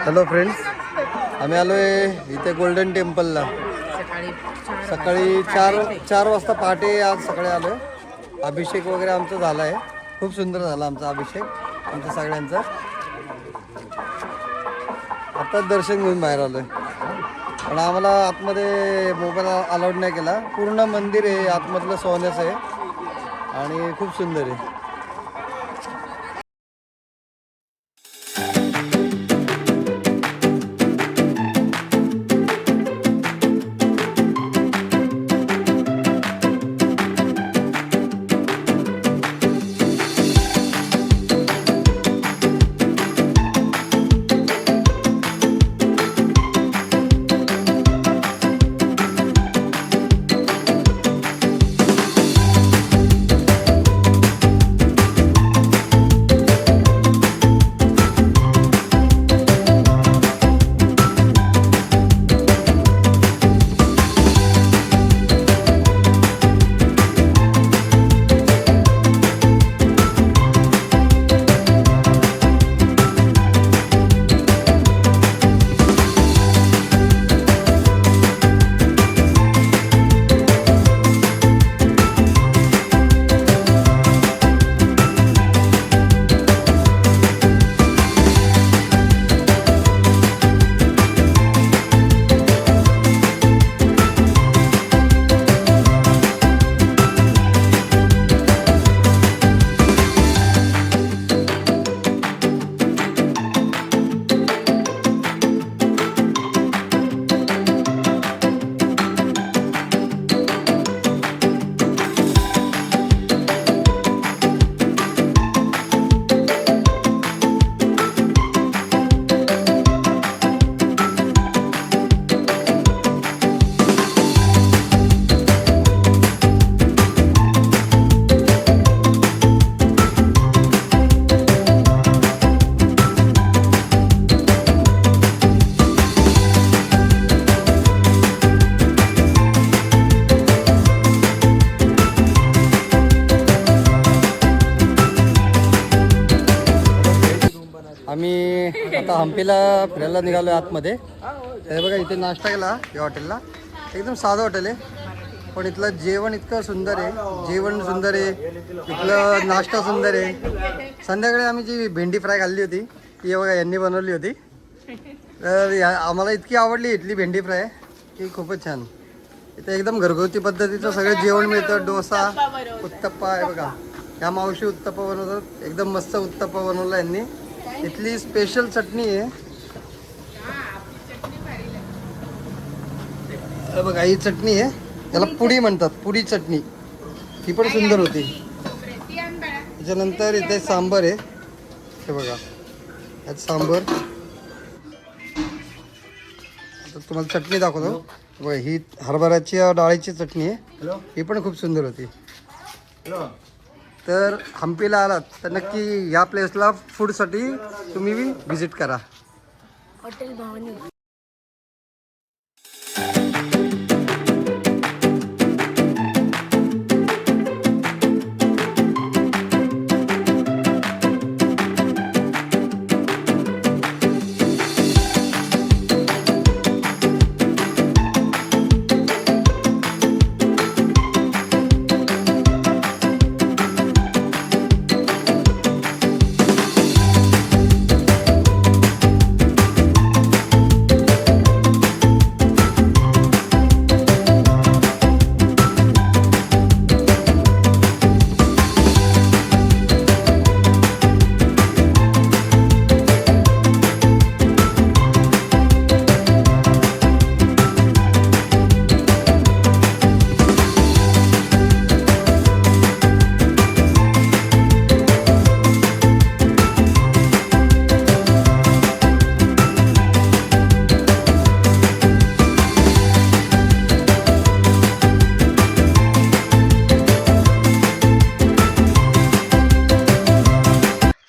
Hello friends, आम्ही आलोय इथे गोल्डन टेम्पलला. सकाळी चार वाजता पहाटे आज सकाळी आलोय. अभिषेक वगैरे आमचा झाला आहे. खूप सुंदर झाला आमचा अभिषेक, आमच्या सगळ्यांचा. आता दर्शन घेऊन बाहेर आलोय. पण आम्हाला आतमध्ये मोबाईल अलाउड नाही केला. पूर्ण मंदिर आहे आतमधलं, सोन्याचं आहे आणि खूप सुंदर आहे. आम्ही आता हम्पीला फिरायला निघालो आतमध्ये. हे बघा, इथे नाश्ता केला या हॉटेलला. एकदम साधं हॉटेल आहे, पण इथलं जेवण इतकं सुंदर आहे. जेवण सुंदर आहे, इथलं नाश्ता सुंदर आहे. संध्याकाळी आम्ही जी भेंडी फ्राय खाल्ली होती ती बघा यांनी बनवली होती. तर आम्हाला इतकी आवडली इथली भेंडी फ्राय की खूपच छान. इथे एकदम घरगुती पद्धतीचं सगळं जेवण मिळतं. डोसा, उत्तप्पा आहे बघा. ह्या मावशी उत्तप्पा बनवतात. एकदम मस्त उत्तप्पा बनवला यांनी. इथली स्पेशल चटणी आहे बघा, ही चटणी आहे, त्याला पुडी म्हणतात, पुडी चटणी. ही पण सुंदर होती. त्याच्यानंतर इथे सांबर आहे, हे बघा यात सांबर. आता तुम्हाला चटणी दाखवतो बघा. ही हरभऱ्याची डाळीची चटणी आहे, ही पण खूप सुंदर होती. तर हम्पीला आलात तर नक्की या प्लेसला फूडसाठी तुम्ही व्हिजिट करा. हॉटेल भवानी.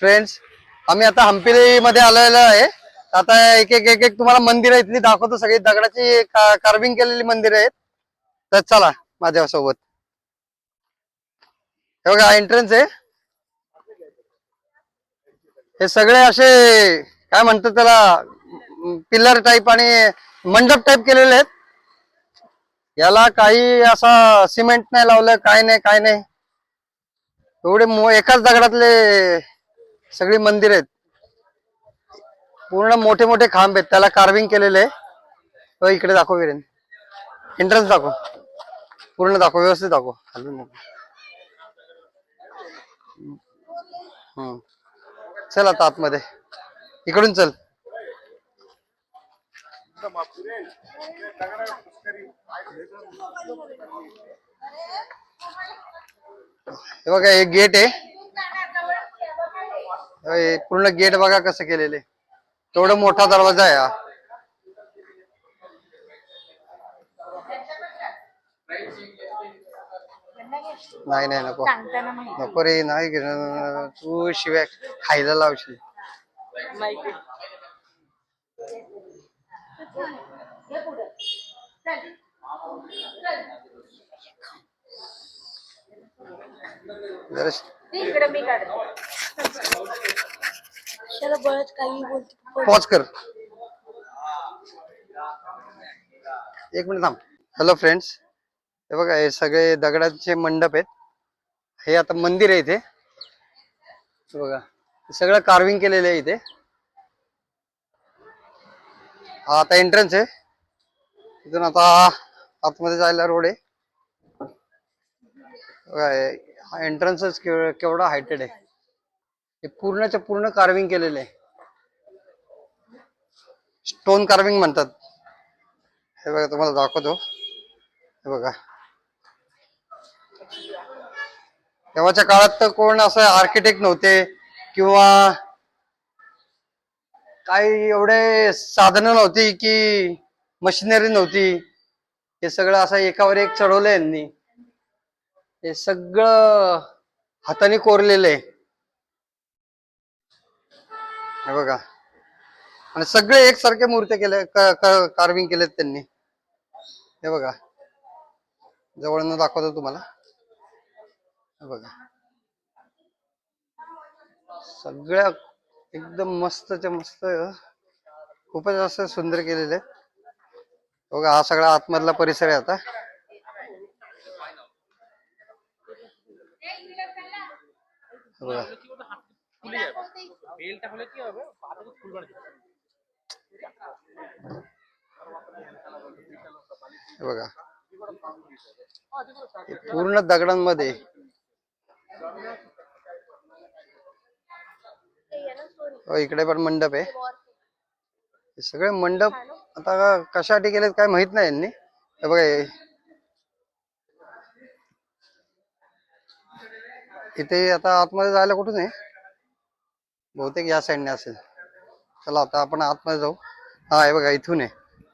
फ्रेंड्स, आम्ही आता हम्पीमध्ये आलेलो आहे. आता एक एक एक एक तुम्हाला मंदिर इथली दाखवतो. सगळी दगडाची कार्विंग केलेली मंदिर आहेत. तर चला माझ्यासोबत. हे बघा एंट्रन्स आहे. हे सगळे असे काय म्हणतात त्याला, पिल्लर टाईप आणि मंडप टाईप केलेले आहेत. याला काही असा सिमेंट नाही लावलं, काय नाही काय नाही. एवढे एकाच दगडातले सगळी मंदिर आहेत. पूर्ण मोठे मोठे खांब आहेत, त्याला कार्विंग केलेले आहे. इकडे दाखव विरेन, एंट्रन्स दाखव, पूर्ण दाखव, व्यवस्थित दाखव. चल आता आतमध्ये, इकडून चल. हे बघा, एक गेट आहे. पूर्ण गेट बघा कसं केलेले, तेवढा मोठा दरवाजा आहे हा. नाही नाही, नको नको रे, नाही तू शिव्या खायला लावशील. पॉज कर, एक मिनिट थांब. हॅलो फ्रेंड्स, हे बघा, हे सगळे दगडांचे मंडप आहेत. हे आता मंदिर आहे इथे बघा, सगळं कार्विंग केलेलं आहे इथे. हा आता एंट्रन्स आहे. इथून आता आतमध्ये जायला रोड आहे. हा एंट्रन्सच केवढा हायटेड आहे. हे पूर्णच्या पूर्ण कार्विंग केलेलं आहे, स्टोन कार्विंग म्हणतात. हे बघा, तुम्हाला दाखवतो. हे बघा, तेव्हाच्या काळात तर कोण असं आर्किटेक्ट नव्हते किंवा काही एवढे साधनं नव्हती की मशिनरी नव्हती. हे सगळं असं एकावर एक चढवलंय यांनी. हे सगळं हाताने कोरलेलं आहे. हे बघा, आणि सगळे एकसारखे मूर्ती केले, कार्विंग केलेत त्यांनी. हे बघा, जवळनं दाखवतो तुम्हाला. हे बघा, सगळ्या एकदम मस्तच्या मस्त, खूपच असं सुंदर केलेले आहेत. बघा, हा सगळा आतमधला परिसर आहे आता. बघा, बघा, पूर्ण दगडांमध्ये. इकडे पण मंडप आहे. हे सगळे मंडप आता कशासाठी केलेत काय माहित नाही यांनी. हे बघा, इथे आता आतमध्ये जायला कुठून आहे, बहुतेक या साईडने असेल. चला आता आपण आतमध्ये जाऊ. हा, हे बघा, इथून आहे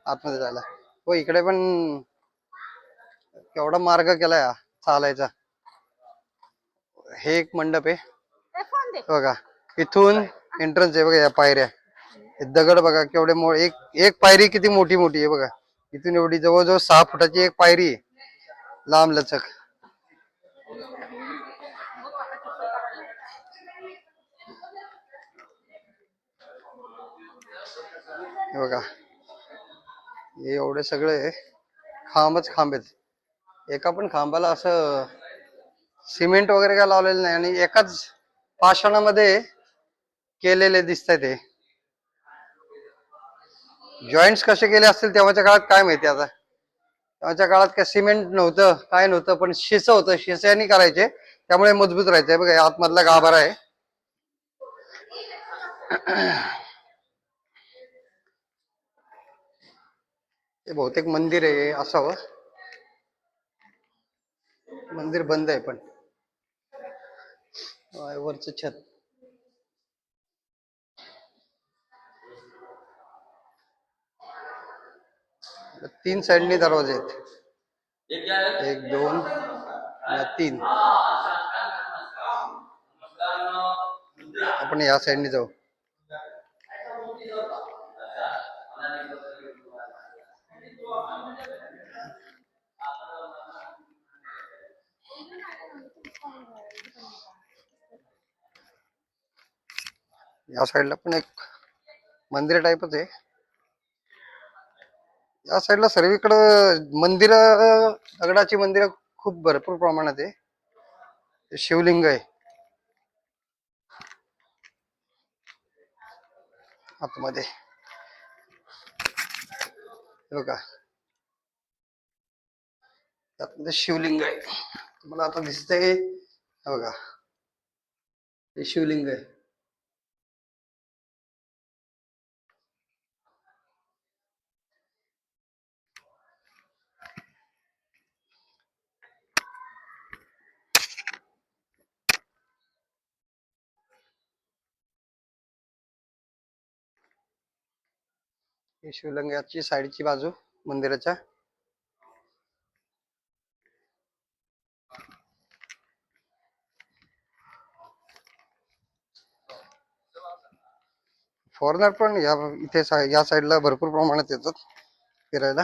आतमध्ये जायला. हो, इकडे पण केवढा मार्ग केलाय चालायचा. हे एक मंडप आहे बघा, इथून एंट्रन्स आहे. बघा, या पायऱ्या, दगड बघा केवढे एक एक पायरी किती मोठी मोठी आहे बघा. इथून एवढी जवळजवळ 6 फुटाची एक पायरी आहे, लांब लचक. बघा, हे एवढे सगळे खांबच खांब आहेत. एका पण खांबाला असं सिमेंट वगैरे काय लावलेलं नाही, आणि एकाच पाषाणामध्ये केलेले दिसत आहे. ते जॉईंट्स कसे केले असतील तेव्हाच्या काळात काय माहिती. आता तेव्हाच्या काळात काय सिमेंट नव्हतं, काय नव्हतं, पण शिस होतं, शिस्यानी करायचे, त्यामुळे मजबूत राहायचे. बघा, आतमधला गाभारा आहे. हे बहुतेक मंदिर आहे असावं. मंदिर बंद आहे पण वरचं छत. 3 साइडनी दरवाजे आहेत, 1 2 3. आपण या साइडनी जाऊ. या साईडला पण एक मंदिर टाईपच आहे. या साईडला सर्वीकडं मंदिर, दगडाची मंदिर खूप भरपूर प्रमाणात आहे. शिवलिंग आहे आतमध्ये, बघा आतमध्ये शिवलिंग आहे. तुम्हाला आता दिसतंय बघा, हे शिवलिंग आहे. हे शिवलिंगाची साईडची बाजू मंदिराच्या. फॉरेनर पण इथे या साईडला भरपूर प्रमाणात येतात फिरायला.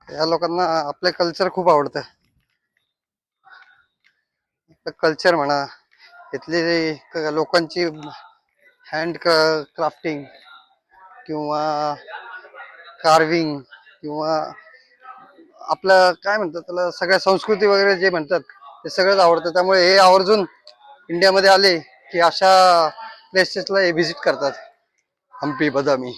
या लोकांना आपले कल्चर खूप आवडतं. कल्चर म्हणा, इथली लोकांची हँड क्राफ्टिंग किंवा कार्विंग किंवा आपलं काय म्हणतात त्याला, सगळ्या संस्कृती वगैरे जे म्हणतात ते सगळंच आवडतं. त्यामुळे हे आवर्जून इंडियामध्ये आले की अशा प्लेसेसला हे व्हिजिट करतात, हम्पी बदामी.